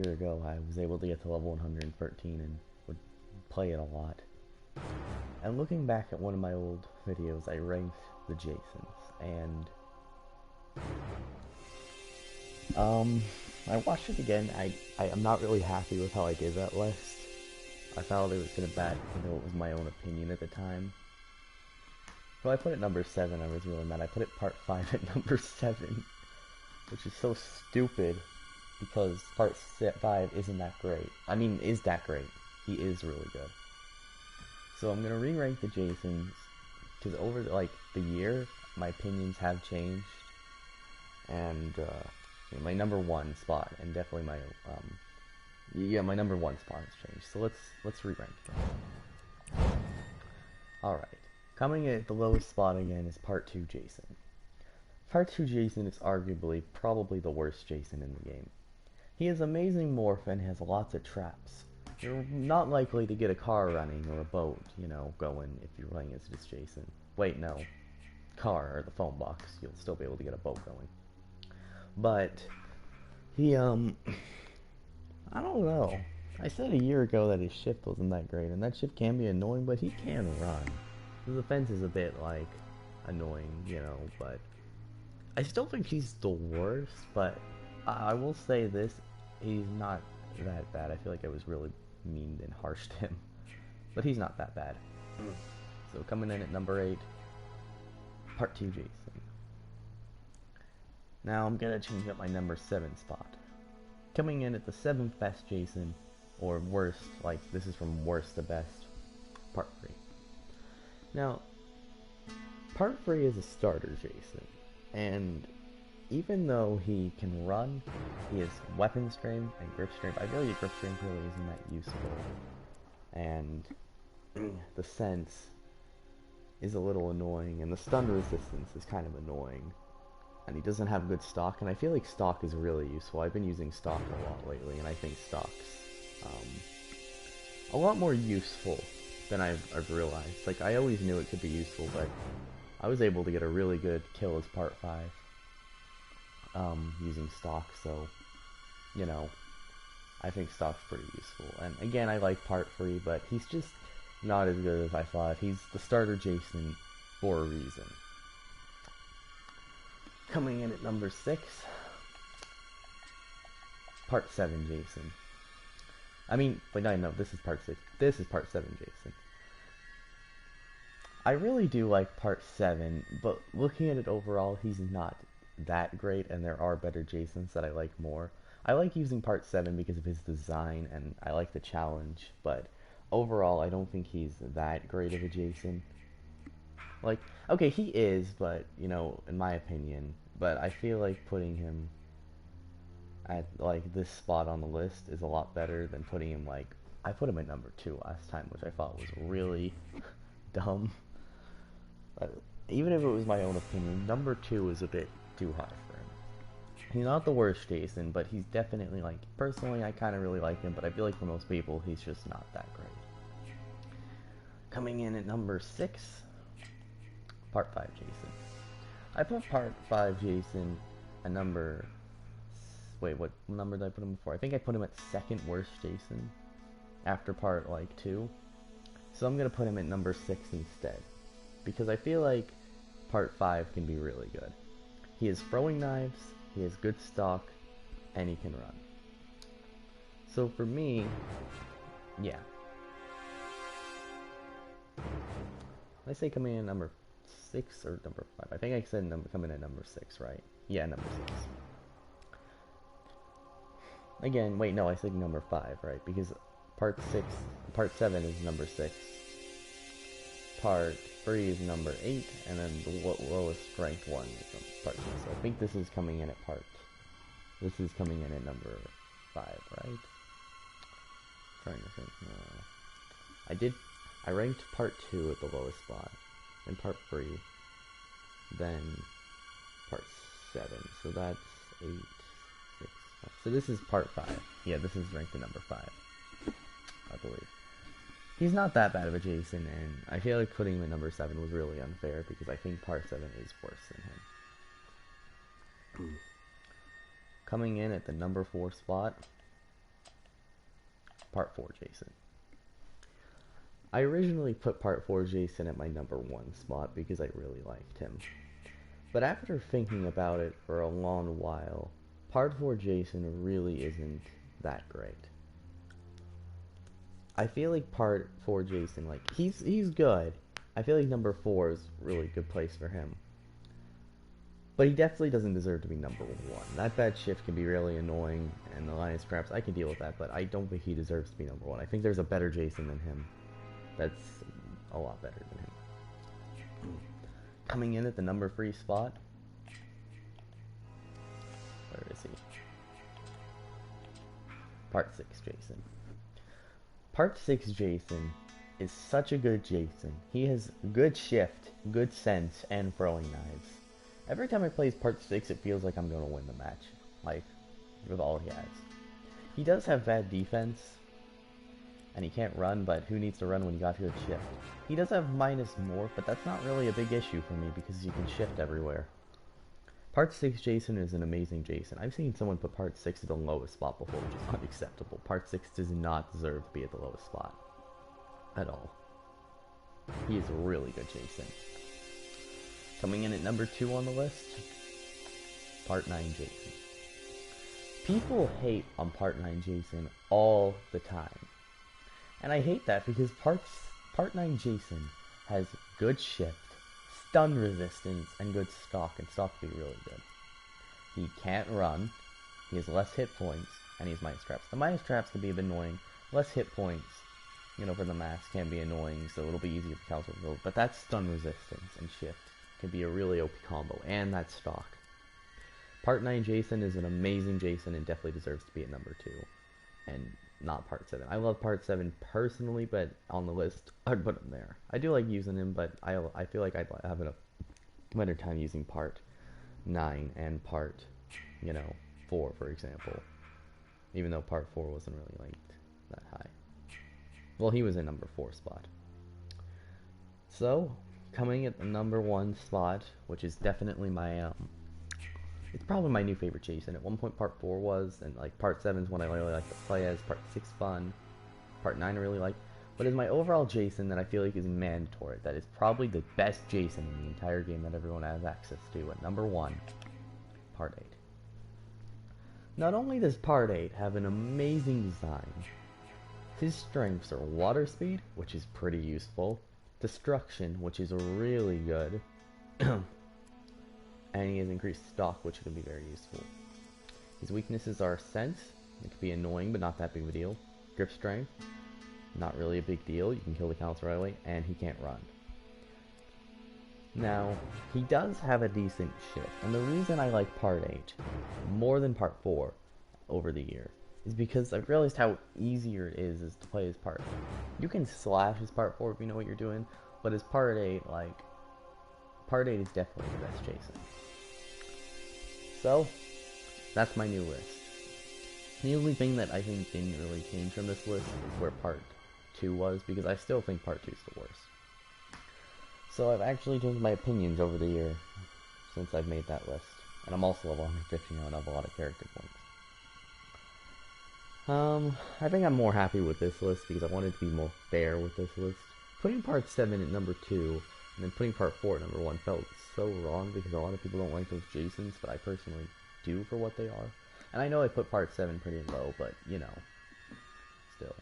year ago, I was able to get to level 113 and would play it a lot. And looking back at one of my old videos, I ranked the Jasons, and I watched it again. I'm not really happy with how I did that list. I felt it was gonna bad, even though it was my own opinion at the time. So I put it number 7. I was really mad. I put it part 5 at number 7, which is so stupid because part 5 isn't that great. I mean, is that great? He is really good. So I'm gonna re-rank the Jasons because over like the year, my opinions have changed, and my number one spot, and definitely my my number one spot has changed. So let's re-rank them. All right, coming in at the lowest spot again is Part 2 Jason. Part 2 Jason is arguably probably the worst Jason in the game. He is amazing morph and has lots of traps. You're not likely to get a car running or a boat, going if you're running as this Jason. Wait, no. Car or the phone box, you'll still be able to get a boat going. But he I don't know. I said a year ago that his shift wasn't that great, and that shift can be annoying, but he can run. The defense is a bit like annoying, but I still think he's the worst, but I will say this, he's not that bad. I feel like I was really mean and harsh to him, but he's not that bad. So coming in at number 8, Part 2 Jason. Now I'm gonna change up my number 7 spot. Coming in at the 7th best Jason, or worst, like this is from worst to best, Part 3. Now, Part 3 is a starter Jason, and even though he can run, he has weapon stream and grip stream. I feel like grip stream really isn't that useful, and the sense is a little annoying, and the stun resistance is kind of annoying. And he doesn't have good stock, and I feel like stock is really useful. I've been using stock a lot lately, and I think stock's a lot more useful than I've realized. Like, I always knew it could be useful, but I was able to get a really good kill as Part 5 using stock, so, I think stock's pretty useful. And again, I like Part 3, but he's just not as good as I thought. He's the starter Jason for a reason. Coming in at number 6, Part 7 Jason. I mean, wait, no, this is Part 6. This is Part 7 Jason. I really do like Part 7, but looking at it overall, he's not that great, and there are better Jasons that I like more. I like using Part 7 because of his design, and I like the challenge, but overall, I don't think he's that great of a Jason. Like, okay, he is, but, in my opinion, but I feel like putting him at, like, this spot on the list is a lot better than putting him, like, I put him at number 2 last time, which I thought was really dumb. But even if it was my own opinion, number 2 is a bit too high for him. He's not the worst Jason, but he's definitely, like, personally, I kind of really like him, but I feel like for most people, he's just not that great. Coming in at number 6, Part 5 Jason. I put Part 5 Jason at number... Wait, what number did I put him before? I think I put him at 2nd worst Jason after Part, 2. So I'm going to put him at number 6 instead. Because I feel like Part 5 can be really good. He has throwing knives, he has good stock, and he can run. So for me, yeah. Did I say coming in at number 6 or number 5? I think I said coming in at number 6, right? Yeah, number 6. Again, wait, no, I said number 5, right? Because Part 7 is number 6. Part 3 is number 8, and then the lowest ranked one is Part 2. So I think this is coming in at number 5, right? Trying to think. I ranked Part 2 at the lowest spot, then Part 3, then Part 7. So that's 8, 6, 5. So this is Part 5. Yeah, this is ranked at number 5, I believe. He's not that bad of a Jason, and I feel like putting him at number 7 was really unfair because I think Part 7 is worse than him. Coming in at the number 4 spot, Part 4 Jason. I originally put Part 4 Jason at my number 1 spot because I really liked him. But after thinking about it for a long while, Part 4 Jason really isn't that great. I feel like Part 4 Jason, like, he's good. I feel like number 4 is a really good place for him. But he definitely doesn't deserve to be number 1. That bad shift can be really annoying, and the Lioness Traps, I can deal with that, but I don't think he deserves to be number 1. I think there's a better Jason than him. That's a lot better than him. Coming in at the number 3 spot. Where is he? Part 6 Jason. Part 6 Jason is such a good Jason. He has good shift, good sense, and throwing knives. Every time I play Part 6, it feels like I'm going to win the match. Like, with all he has. He does have bad defense, and he can't run, but who needs to run when you got good shift? He does have minus morph, but that's not really a big issue for me because you can shift everywhere. Part 6 Jason is an amazing Jason. I've seen someone put Part 6 at the lowest spot before, which is unacceptable. Part 6 does not deserve to be at the lowest spot. At all. He is a really good Jason. Coming in at number 2 on the list, Part 9 Jason. People hate on Part 9 Jason all the time. And I hate that because Part 9 Jason has good shift, stun resistance, and good stock, and stock can be really good. He can't run, he has less hit points, and he has minus traps. The minus traps can be a bit annoying. Less hit points, you know, for the max can be annoying, so it'll be easier for Calcio to build. But that stun resistance and shift can be a really OP combo, and that stock. Part 9 Jason is an amazing Jason and definitely deserves to be at number 2, and not Part 7. I love Part 7 personally, but on the list, I'd put him there. I do like using him, but I feel like I'd have a better time using Part 9 and Part, 4, for example. Even though Part 4 wasn't really liked that high. Well, he was in number 4 spot. So, coming at the number 1 spot, which is definitely my, it's probably my new favorite Jason. At one point Part 4 was, and like Part 7 is one I really like to play as, Part 6 fun, Part 9 I really like, but is my overall Jason that I feel like is mandatory, that is probably the best Jason in the entire game that everyone has access to, at number 1, Part 8. Not only does Part 8 have an amazing design, his strengths are water speed, which is pretty useful, destruction, which is really good, and he has increased stock, which can be very useful. His weaknesses are sense, it can be annoying but not that big of a deal. Grip strength, not really a big deal, you can kill the counts right away, and he can't run. Now, he does have a decent shift, and the reason I like Part 8 more than Part 4 over the year is because I've realized how easier it is to play as Part 8. You can slash as Part 4 if you know what you're doing, but as Part 8, Part 8 is definitely the best Jason. So, that's my new list. The only thing that I think didn't really change from this list is where Part 2 was, because I still think Part 2 is the worst. So I've actually changed my opinions over the year since I've made that list. And I'm also level 150 now and I have a lot of character points. I think I'm more happy with this list because I wanted to be more fair with this list. Putting Part 7 at number 2 and then putting Part 4 at number 1 felt so wrong because a lot of people don't like those Jasons, but I personally do for what they are. And I know I put Part 7 pretty low, but, still.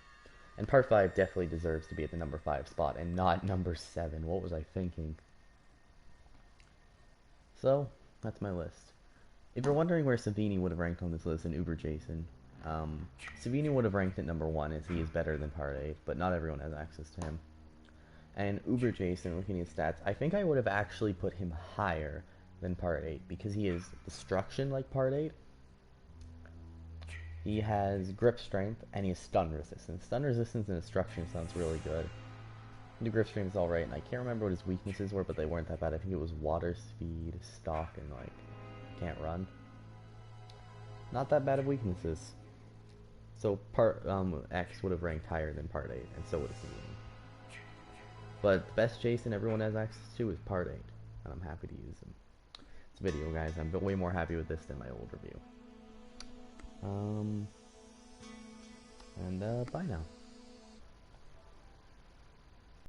And Part 5 definitely deserves to be at the number 5 spot and not number 7. What was I thinking? So, that's my list. If you're wondering where Savini would have ranked on this list in Uber Jason, Savini would have ranked at number 1 as he is better than Part 8, but not everyone has access to him. And Uber Jason, looking at his stats, I think I would have actually put him higher than Part 8 because he has destruction like Part 8. He has grip strength and he has stun resistance. Stun resistance and destruction sounds really good. The grip strength is alright, and I can't remember what his weaknesses were, but they weren't that bad. I think it was water speed, stock, and can't run. Not that bad of weaknesses. So Part X would have ranked higher than Part 8, and so would have Savini. But the best Jason everyone has access to is Part 8, and I'm happy to use him. It's a video, guys. I'm way more happy with this than my old review. and bye now.